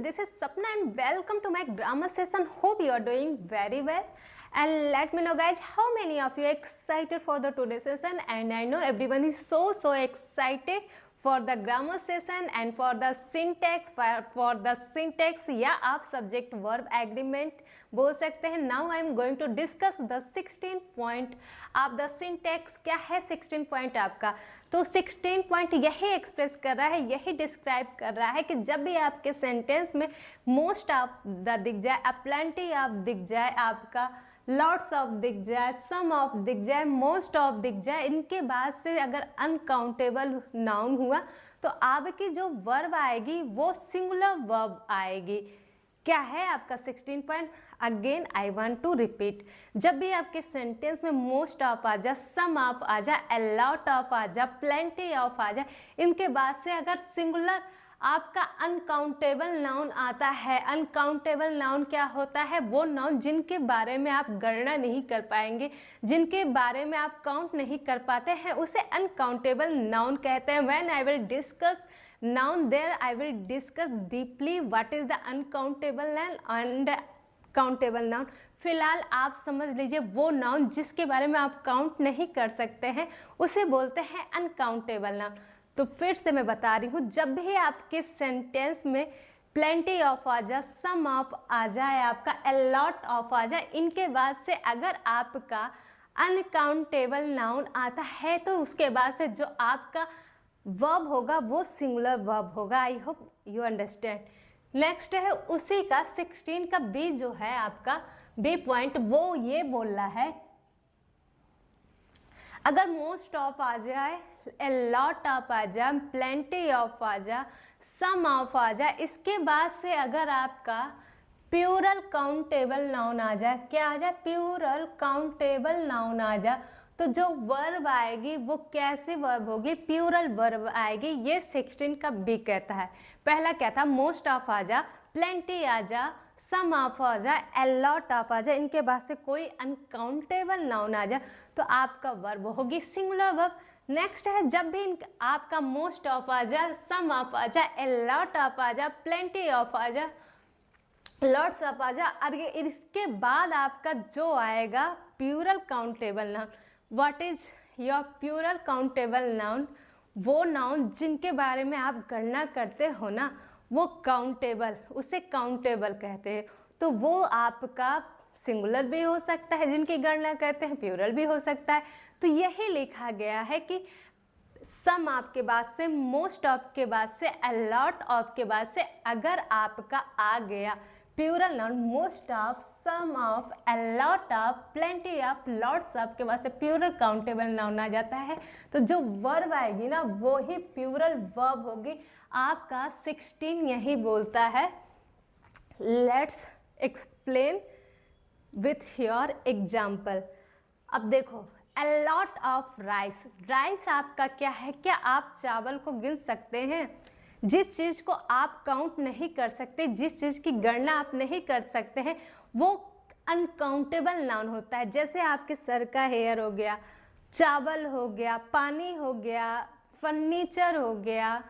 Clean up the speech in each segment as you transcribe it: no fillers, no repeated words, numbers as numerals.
this is Sapna and welcome to my grammar session. Hope you are doing very well. And let me know guys how many of you are excited for the today's session, and I know everyone is so excited for the grammar session and for the syntax या आप subject verb agreement बोल सकते हैं. Now I am going to discuss the 16 point. आप the syntax क्या है 16 point आपका, तो 16 पॉइंट यही एक्सप्रेस कर रहा है, यही डिस्क्राइब कर रहा है कि जब भी आपके सेंटेंस में मोस्ट ऑफ द दिख जाए, प्लेंटी ऑफ दिख जाए, आपका लॉट्स ऑफ दिख जाए, सम ऑफ दिख जाए, मोस्ट ऑफ दिख जाए, इनके बाद से अगर अनकाउंटेबल नाउन हुआ तो आपकी जो वर्ब आएगी वो सिंगुलर वर्ब आएगी. क्या है आपका 16 point? Again I want to repeat. जब भी आपके सेंटेंस में मोस्ट ऑफ आ जाए, सम ऑफ आ जाए, अ लॉट ऑफ आ जाए, प्लेंटी ऑफ आ जाए, इनके बाद से अगर सिंगुलर आपका अनकाउंटेबल नाउन आता है. अनकाउंटेबल नाउन क्या होता है? वो नाउन जिनके बारे में आप गणना नहीं कर पाएंगे, जिनके बारे में आप काउंट नहीं कर पाते हैं, उसे अनकाउंटेबल नाउन कहते हैं. When I will discuss noun there I will discuss deeply what is the uncountable noun and countable noun. फिलहाल आप समझ लीजिए वो नाउन जिसके बारे में आप काउंट नहीं कर सकते हैं उसे बोलते हैं अनकाउंटेबल नाउन. तो फिर से मैं बता रही हूँ, जब भी आपके सेंटेंस में प्लेंटी ऑफ आ जाए, सम ऑफ आ जाए, आपका अ लॉट ऑफ आ जाए, इनके बाद से अगर आपका अनकाउंटेबल नाउन आता है तो उसके बाद से जो आपका वर्ब होगा वो सिंगुलर वर्ब होगा. I hope you understand. Next है उसी का 16 का बी जो है आपका बी पॉइंट, वो ये बोल रहा है अगर मोस्ट ऑफ आ जाए, ए लॉट ऑफ आ जाए, प्लेंटी ऑफ आ जाए, सम ऑफ आ जाए, इसके बाद से अगर आपका प्यूरल काउंटेबल नाउन आ जाए, क्या आ जाए? प्यूरल काउंटेबल नाउन आ जाए, तो जो वर्ब आएगी वो कैसी वर्ब होगी? प्यूरल वर्ब आएगी. ये 16 का बी कहता है. पहला क्या था? मोस्ट ऑफ आ जा, प्लेंटी आ जा, सम ऑफ आ जा, अ लॉट ऑफ आ जा, इनके बाद से कोई अनकाउंटेबल नाउन आ जा तो आपका वर्ब होगी सिंगुलर वर्ब. नेक्स्ट है जब भी आपका मोस्ट ऑफ आ जा, सम ऑफ आ जा, अ लॉट ऑफ आ जा, प्लेंटी ऑफ आ जा, लॉट्स ऑफ आ जा, और इसके बाद आपका जो आएगा plural countable noun. What is your plural countable noun? वो नाउन जिनके बारे में आप गणना करते हो ना, वो काउंटेबल, उसे काउंटेबल कहते हैं. तो वो आपका सिंगुलर भी हो सकता है जिनकी गणना करते हैं, प्यूरल भी हो सकता है. तो यही लिखा गया है कि सम ऑफ के बाद से, मोस्ट ऑफ के बाद से, अ लॉट ऑफ के बाद से अगर आपका आ गया plural noun, most of, some of, a lot of, plenty of, lots of के बाद से प्यूरल काउंटेबल नाउन आ जाता है, तो जो वर्ब आएगी ना वो ही प्यूरल वर्ब होगी. आपका 16 यही बोलता है. Let's explain with your example. अब देखो, अ लॉट ऑफ राइस. राइस आपका क्या है? क्या आप चावल को गिन सकते हैं? जिस चीज़ को आप काउंट नहीं कर सकते, जिस चीज़ की गणना आप नहीं कर सकते हैं, वो अनकाउंटेबल नाउन होता है. जैसे आपके सर का हेयर हो गया, चावल हो गया, पानी हो गया, फर्नीचर हो गया,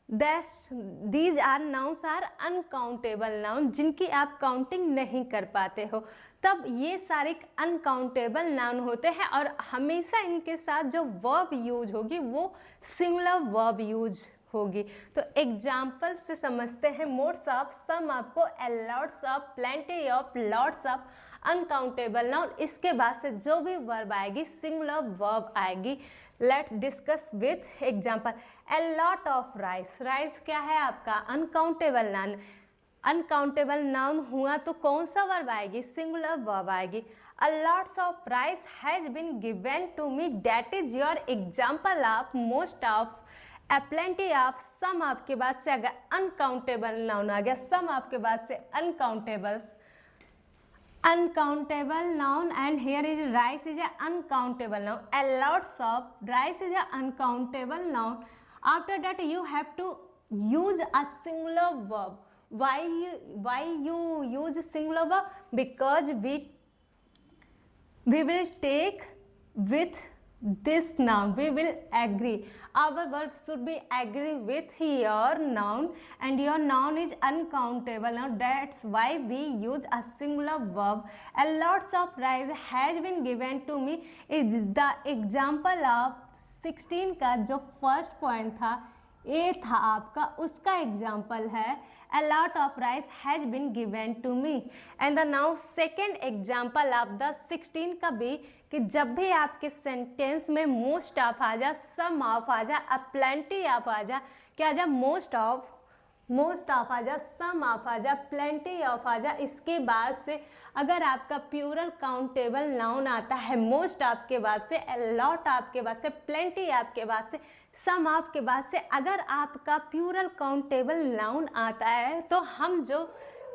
these are nouns are uncountable noun, जिनकी आप काउंटिंग नहीं कर पाते हो. तब ये सारे अनकाउंटेबल नाउन होते हैं और हमेशा इनके साथ जो वर्ब यूज होगी वो सिंगुलर वर्ब यूज होगी. तो एग्जाम्पल से समझते हैं. मोड्स ऑफ, सम आपको, अ lots of, plenty of, lots of, uncountable noun, इसके बाद से जो भी वर्ब आएगी सिंगुलर वर्ब आएगी. Let's discuss with example. A lot of rice. Rice क्या है आपका? Uncountable noun. अनकाउंटेबल नाउन हुआ तो कौन सा वर्ब आएगी? सिंगुलर वर्ब आएगी. A lots of rice has been given to me, that is your example of noun of. A plenty of, some of के बाद से अगर अनकाउंटेबल नाउन आ गया, सम ऑफ के बाद से uncountable noun, and here is rice is a uncountable noun. A lots of, rice is a uncountable noun. After that you have to use a singular verb. Why you use singular verb? Because we will take with this noun. We will agree. Our verb should be agree with your noun, and your noun is uncountable. Now that's why we use a singular verb. A lots of rice has been given to me is the example of 16 का जो first point था ए था आपका, उसका example है a lot of rice has been given to me. and the now second example of the 16 का भी कि जब भी आपके सेंटेंस में मोस्ट ऑफ आ जा, सम ऑफ आ जा, अ प्लेंटी ऑफ आ जा, क्या आ जा, मोस्ट ऑफ आ जा, सम ऑफ आ जा, प्लेंटी ऑफ आ जा, इसके बाद से अगर आपका प्यूरल काउंटेबल नाउन आता है मोस्ट ऑफ के बाद से, a lot ऑफ के बाद से, प्लेंटी ऑफ के बाद से, सम ऑफ के बाद से, अगर आपका प्यूरल काउंटेबल नाउन आता है तो हम जो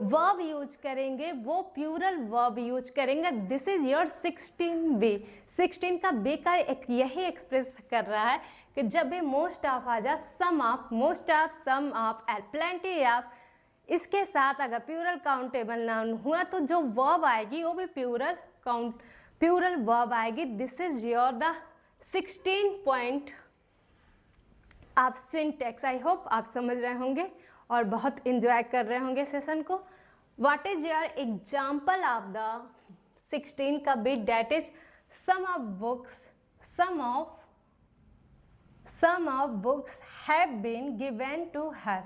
वर्ब यूज करेंगे वो प्यूरल वर्ब यूज करेंगे. This is your 16 B. 16 का बी का यही एक्सप्रेस कर रहा है कि जब भी मोस्ट ऑफ आ जा, some of, most of, some of, plenty of, इसके साथ अगर प्यूरल काउंटेबल नाउन हुआ तो जो वर्ब आएगी वो भी प्यूरल वर्ब आएगी. This is your the 16 point आप सिंटेक्स. आई होप आप समझ रहे होंगे और बहुत इंजॉय कर रहे होंगे सेशन को. What is your example of the 16 का bit? That is some of books have been given to her.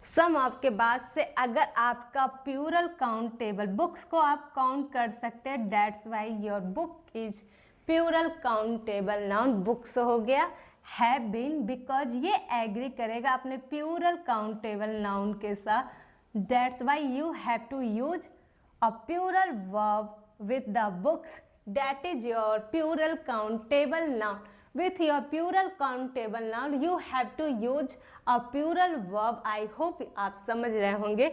Some of के बाद से अगर आपका प्यूरल काउंटेबल, बुक्स को आप काउंट कर सकते हैं, that's why your book is plural countable noun. Books हो गया, हैव बीन बिकॉज ये एग्री करेगा अपने प्यूरल काउंटेबल नाउन के साथ. That's why you have to use a plural verb with the books. That is your plural countable noun. With your plural countable noun you have to use a plural verb. I hope आप समझ रहे होंगे.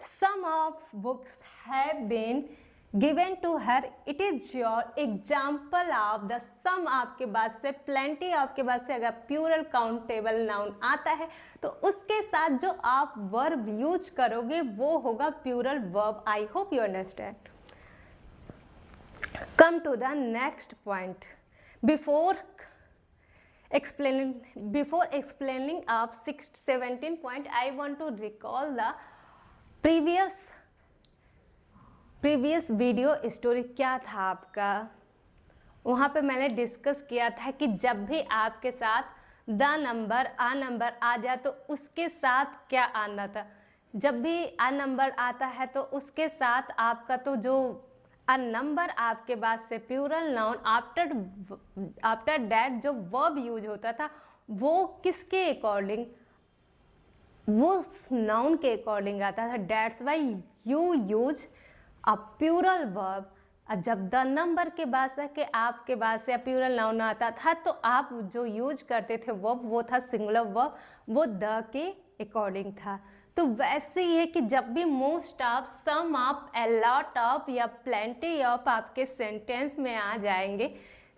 Some of books have been given to her. It is your example of the sum आपके बाद से, plenty आपके बाद से अगर plural countable noun आता है तो उसके साथ जो आप verb use करोगे वो होगा plural verb. I hope you understand. Come to the next point. Before explaining of 17 point, I want to recall the previous video story. क्या था आपका? वहाँ पे मैंने डिस्कस किया था कि जब भी आपके साथ द नंबर आ जाए तो उसके साथ क्या आना था. जब भी आ नंबर आता है तो उसके साथ आपका तो जो अ नंबर आपके बाद से प्यूरल नाउन आफ्टर दैट जो वर्ब यूज होता था वो किसके अकॉर्डिंग, वो नाउन के अकॉर्डिंग आता था. That's why you use a plural verb. जब द नंबर के बाद से कि आपके बाद से प्यूरल नाउन आता था तो आप जो यूज करते थे वर्ब वो था सिंगुलर वर्ब, वो द के अकॉर्डिंग था. तो वैसे ही है कि जब भी most of, some of, a lot of या प्लेंटी ऑफ आपके सेंटेंस में आ जाएंगे,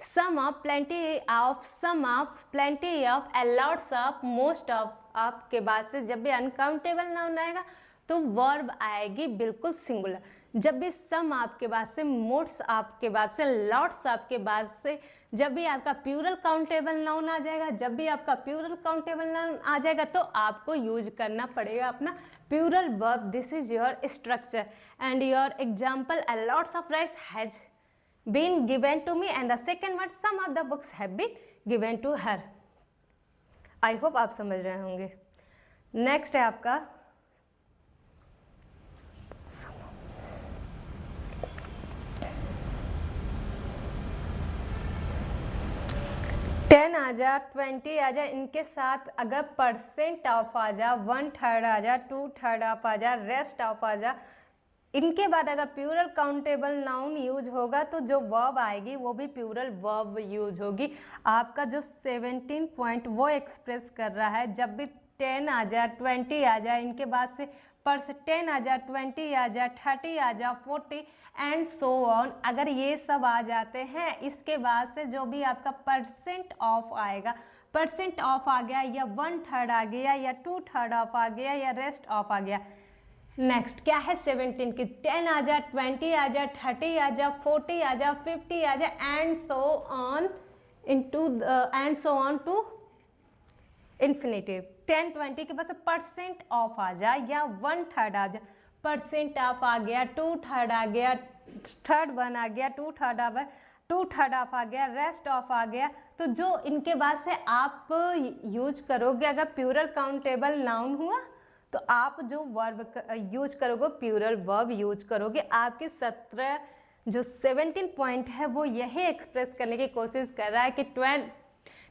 some of, plenty of, some of, plenty of, a lots of, most of आपके बाद से जब भी अनकाउंटेबल नाउन आएगा तो वर्ब आएगी बिल्कुल सिंगुलर. जब भी सम आपके बाद से, मोस्ट आपके बाद से, लॉट्स आपके बाद से, जब भी आपका प्यूरल काउंटेबल नाउन आ जाएगा, जब भी आपका प्यूरल काउंटेबल नाउन आ जाएगा तो आपको यूज करना पड़ेगा अपना plural verb. This is your structure and your example. A lots of rice has been given to me and the second word some of the books have been given to her. I hope आप समझ रहे होंगे. Next है आपका 10 आ जा, 20 आ जा, इनके साथ अगर परसेंट ऑफ आ जा, 1/3 आ जा, 2/3 ऑफ आ जा, रेस्ट ऑफ आ जा, इनके बाद अगर प्यूरल काउंटेबल नाउन यूज होगा तो जो वर्ब आएगी वो भी प्यूरल वर्ब यूज होगी. आपका जो 17 पॉइंट वो एक्सप्रेस कर रहा है जब भी 10 आ जा, 20 आ जा, इनके बाद से 10 आ जा, 20 आ जा, 30 आ जा, 40 एंड सो ऑन. अगर ये सब आ जाते हैं इसके बाद से जो भी आपका परसेंट ऑफ आएगा, परसेंट ऑफ आ गया या 1/3 आ गया या 2/3 ऑफ आ गया या रेस्ट ऑफ आ गया. नेक्स्ट क्या है 17 की 10 आ जा, 20 आ जा, 30 आ जा, 40 आ जा, 50 आ जा and so on. into and so on to infinitive. 10 20 के बाद परसेंट ऑफ आ जाए या 1/3 आ जाए, परसेंट ऑफ आ गया, 2/3 आ गया, 1/3 आ गया, 2/3 ऑफ आ गया, रेस्ट ऑफ आ गया। तो जो इनके बाद से आप यूज करोगे, अगर प्लूरल काउंटेबल नाउन हुआ तो आप जो वर्ब यूज करोगे प्लूरल वर्ब यूज करोगे। आपके 17 पॉइंट है वो यही एक्सप्रेस करने की कोशिश कर रहा है कि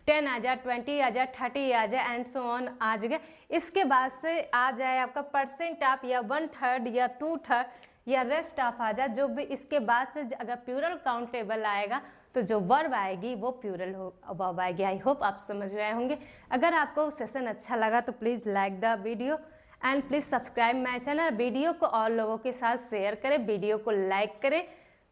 10 आ जाए, 20 आ जाए, 30 आ जाए एंड सो ऑन आ जाएगा। इसके बाद से आ जाए आपका परसेंट ऑफ या 1/3 या 2/3 या रेस्ट ऑफ आ जाए। जो भी इसके बाद से अगर प्लूरल काउंटेबल आएगा तो जो वर्ब आएगी वो प्लूरल वर्ब आएगी। आई होप आप समझ रहे होंगे। अगर आपको सेशन अच्छा लगा तो please like the video and please subscribe my channel. Video को और लोगों के साथ शेयर करें, वीडियो को लाइक करें।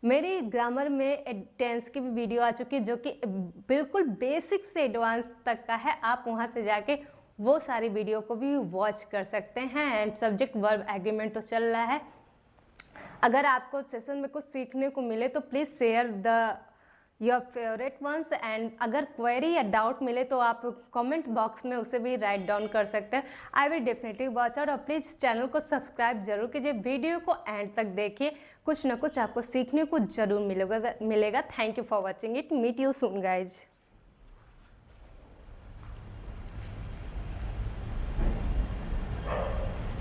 मेरी ग्रामर में टेंस की भी वीडियो आ चुकी है जो कि बिल्कुल बेसिक से एडवांस तक का है। आप वहां से जाके वो सारी वीडियो को भी वॉच कर सकते हैं। एंड सब्जेक्ट वर्ब एग्रीमेंट तो चल रहा है। अगर आपको सेशन में कुछ सीखने को मिले तो please share the your favourite ones. And अगर क्वेरी या डाउट मिले तो आप कमेंट बॉक्स में उसे भी राइट डाउन कर सकते हैं। I will definitely watch out. और प्लीज़ चैनल को सब्सक्राइब जरूर कीजिए। वीडियो को एंड तक देखिए, कुछ ना कुछ आपको सीखने को जरूर मिलेगा। Thank you for watching it. Meet you soon guys.